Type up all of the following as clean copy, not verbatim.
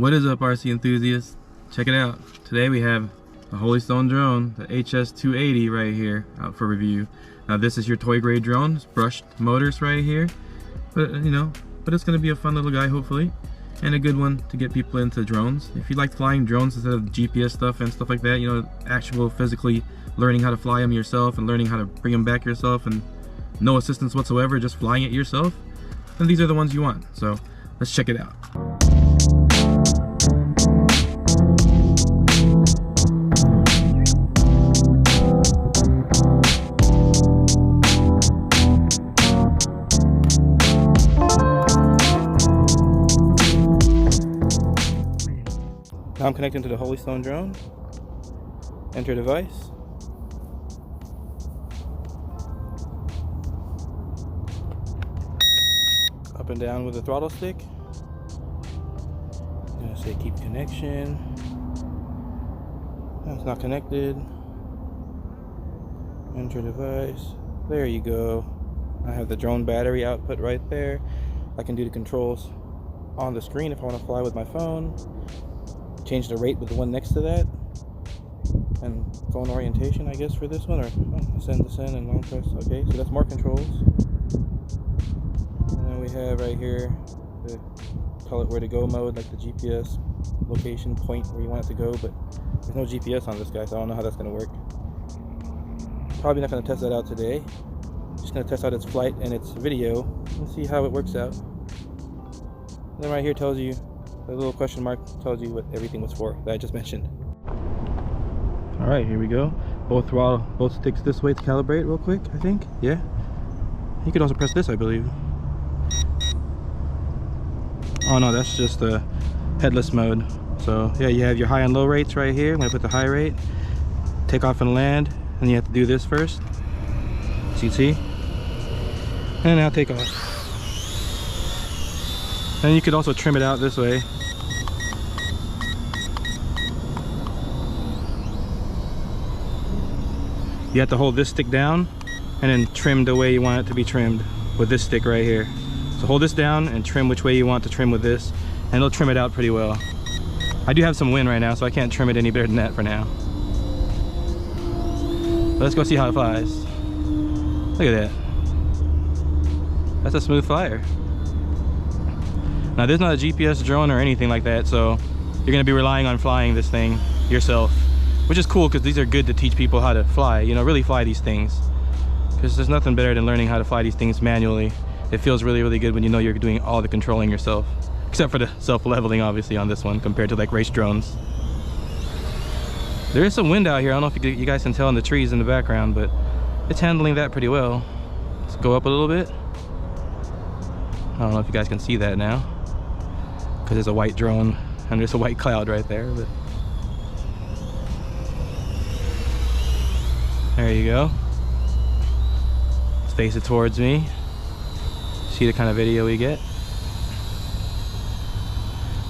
What is up, RC enthusiasts? Check it out. Today we have a HolyStone drone, the HS280 right here, out for review. Now this is your toy grade drone. It's brushed motors right here, but it's gonna be a fun little guy hopefully, and a good one to get people into drones. If you like flying drones instead of GPS stuff and stuff like that, actual physically learning how to fly them yourself and learning how to bring them back yourself and no assistance whatsoever, just flying it yourself, then these are the ones you want. So let's check it out. Now I'm connecting to the HolyStone drone. Enter device. Up and down with the throttle stick. I'm gonna say keep connection. It's not connected. Enter device. There you go. I have the drone battery output right there. I can do the controls on the screen if I want to fly with my phone. Change the rate with the one next to that, and phone orientation I guess for this one, or ascend, descend, and long press. Okay, so that's more controls. And then we have right here the call it where to go mode, like the GPS location point where you want it to go, but there's no GPS on this guy, so I don't know how that's going to work. Probably not going to test that out today. Just going to test out its flight and its video and see how it works out. And then right here tells you, the little question mark tells you what everything was for that I just mentioned. All right, here we go. Both sticks this way to calibrate real quick, I think. Yeah. You could also press this, I believe. Oh no, that's just the headless mode. So yeah, you have your high and low rates right here. I'm gonna put the high rate, take off and land, and you have to do this first. CT. And now take off. And you could also trim it out this way. You have to hold this stick down and then trim the way you want it to be trimmed with this stick right here. So hold this down and trim which way you want to trim with this, and it'll trim it out pretty well. I do have some wind right now, so I can't trim it any better than that for now. But let's go see how it flies. Look at that. That's a smooth flyer. Now this is not a GPS drone or anything like that, so you're gonna be relying on flying this thing yourself, which is cool because these are good to teach people how to fly, really fly these things. Because there's nothing better than learning how to fly these things manually. It feels really, really good when you know you're doing all the controlling yourself. Except for the self-leveling, obviously, on this one compared to like race drones. There is some wind out here. I don't know if you guys can tell in the trees in the background, but it's handling that pretty well. Let's go up a little bit. I don't know if you guys can see that now, because there's a white drone and there's a white cloud right there, but there you go. Let's face it towards me. See the kind of video we get.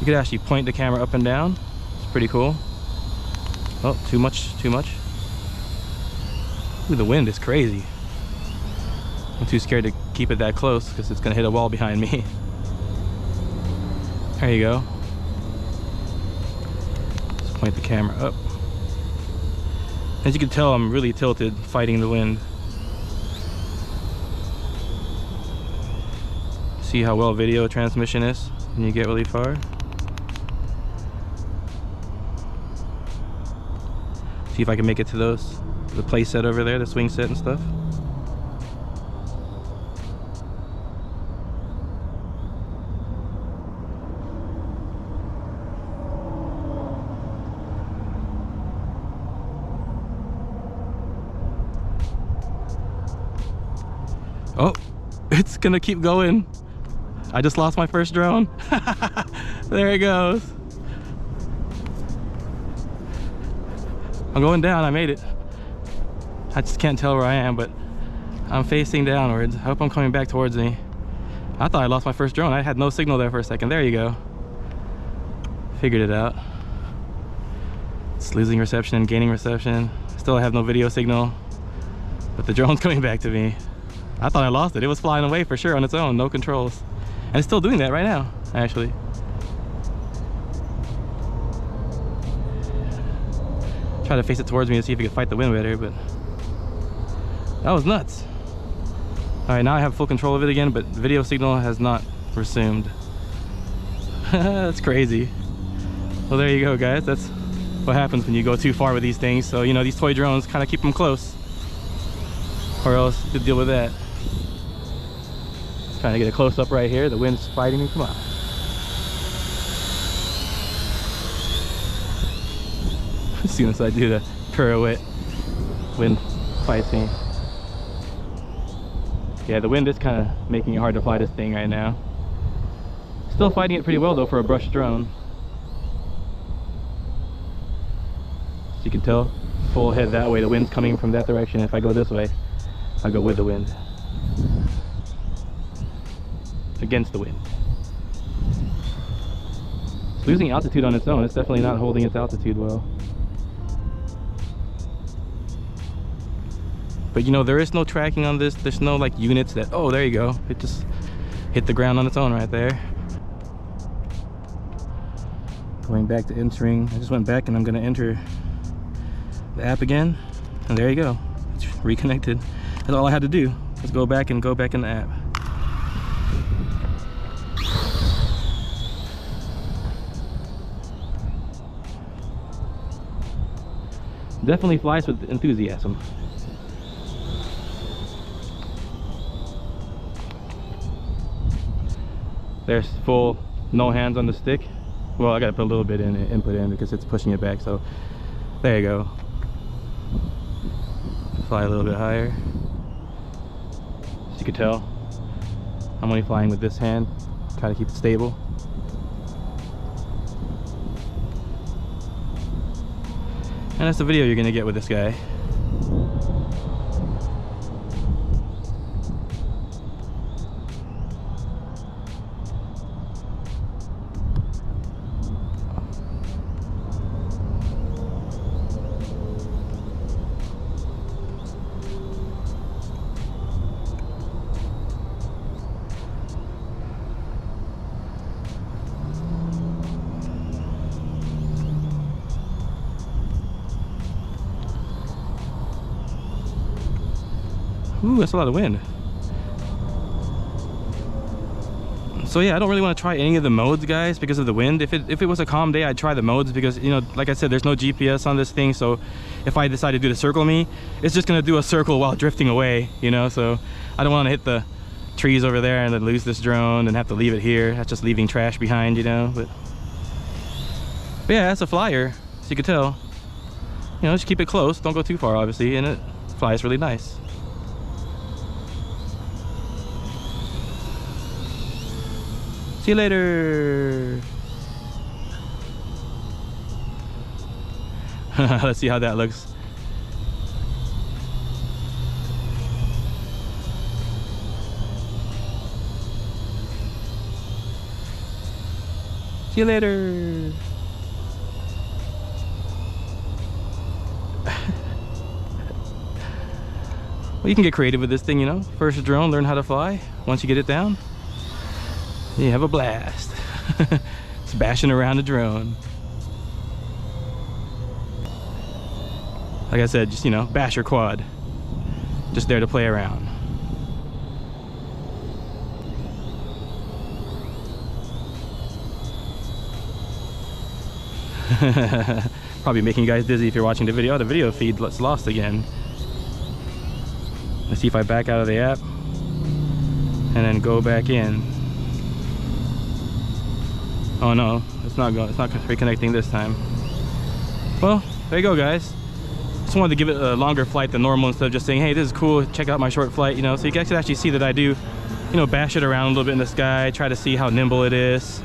You could actually point the camera up and down. It's pretty cool. Oh, too much. Ooh, the wind is crazy. I'm too scared to keep it that close because it's gonna hit a wall behind me. There you go. Let's point the camera up. As you can tell, I'm really tilted fighting the wind. See how well video transmission is when you get really far. See if I can make it to the play set over there, the swing set and stuff. Oh, it's gonna keep going. I just lost my first drone. There it goes. I'm going down, I made it. I just can't tell where I am, but I'm facing downwards. I hope I'm coming back towards me. I thought I lost my first drone. I had no signal there for a second. There you go. Figured it out. It's losing reception, gaining reception. Still have no video signal, but the drone's coming back to me. I thought I lost it. It was flying away for sure on its own, no controls. And it's still doing that right now, actually. Try to face it towards me to see if it could fight the wind better, but that was nuts. All right, now I have full control of it again, but video signal has not resumed. That's crazy. Well, there you go, guys. That's what happens when you go too far with these things. So, you know, these toy drones, kind of keep them close, or else you could deal with that. Trying to get a close-up right here. The wind's fighting me. Come on. As soon as I do the pirouette, wind fights me. Yeah, the wind is kind of making it hard to fly this thing right now. Still fighting it pretty well though for a brush drone. As you can tell, full head that way. The wind's coming from that direction. If I go this way, I go with the wind. Against the wind. It's losing altitude on its own. It's definitely not holding its altitude well. But you know, there is no tracking on this. There's no like units that, oh, there you go. It just hit the ground on its own right there. Going back to entering. I just went back and I'm gonna enter the app again. And there you go. It's reconnected. That's all I had to do. Let's go back in the app. Definitely flies with enthusiasm. There's full no hands on the stick. Well, I gotta put a little bit in input in because it's pushing it back. So there you go. Fly a little bit higher. As you can tell, I'm only flying with this hand. Try to keep it stable. And that's the video you're gonna get with this guy. Ooh, that's a lot of wind. So yeah, I don't really want to try any of the modes, guys, because of the wind. If it was a calm day, I'd try the modes because, you know, like I said, there's no GPS on this thing. So if I decide to do the circle me, it's just gonna do a circle while drifting away, you know. So I don't want to hit the trees over there and then lose this drone and have to leave it here. That's just leaving trash behind, you know. But yeah, that's a flyer, as you can tell. You know, just keep it close, don't go too far, obviously, and it flies really nice. See you later. Let's see how that looks. See you later. Well, you can get creative with this thing, you know. First drone, learn how to fly. Once you get it down, you have a blast. It's bashing around the drone. Like I said, just, you know, bash your quad. Just there to play around. Probably making you guys dizzy if you're watching the video. Oh, the video feed lost again. Let's see if I back out of the app and then go back in. Oh no, it's not reconnecting this time. Well, there you go, guys. Just wanted to give it a longer flight than normal instead of just saying, hey, this is cool, check out my short flight, you know. So you guys can actually see that I do, you know, bash it around a little bit in the sky, try to see how nimble it is.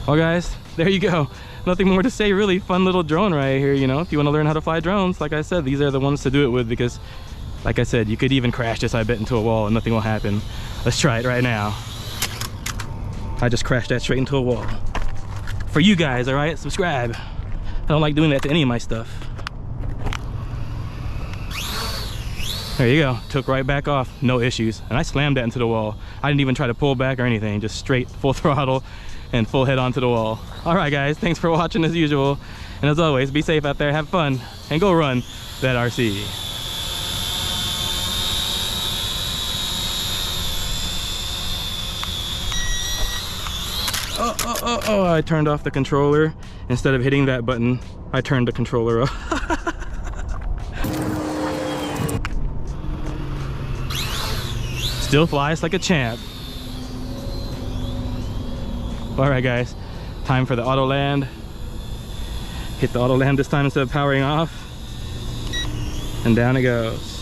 Well, guys, there you go. Nothing more to say, really. Fun little drone right here, you know. If you want to learn how to fly drones, like I said, these are the ones to do it with, because like I said, you could even crash this, I bet, into a wall and nothing will happen. Let's try it right now. I just crashed that straight into a wall. For you guys, all right? Subscribe. I don't like doing that to any of my stuff. There you go. Took right back off. No issues. And I slammed that into the wall. I didn't even try to pull back or anything. Just straight full throttle. and full head onto the wall. All right, guys, thanks for watching as usual. And as always, be safe out there, have fun, and go run that RC. Oh, I turned off the controller. Instead of hitting that button, I turned the controller off. Still flies like a champ. All right, guys, time for the auto land. Hit the auto land this time instead of powering off. And down it goes.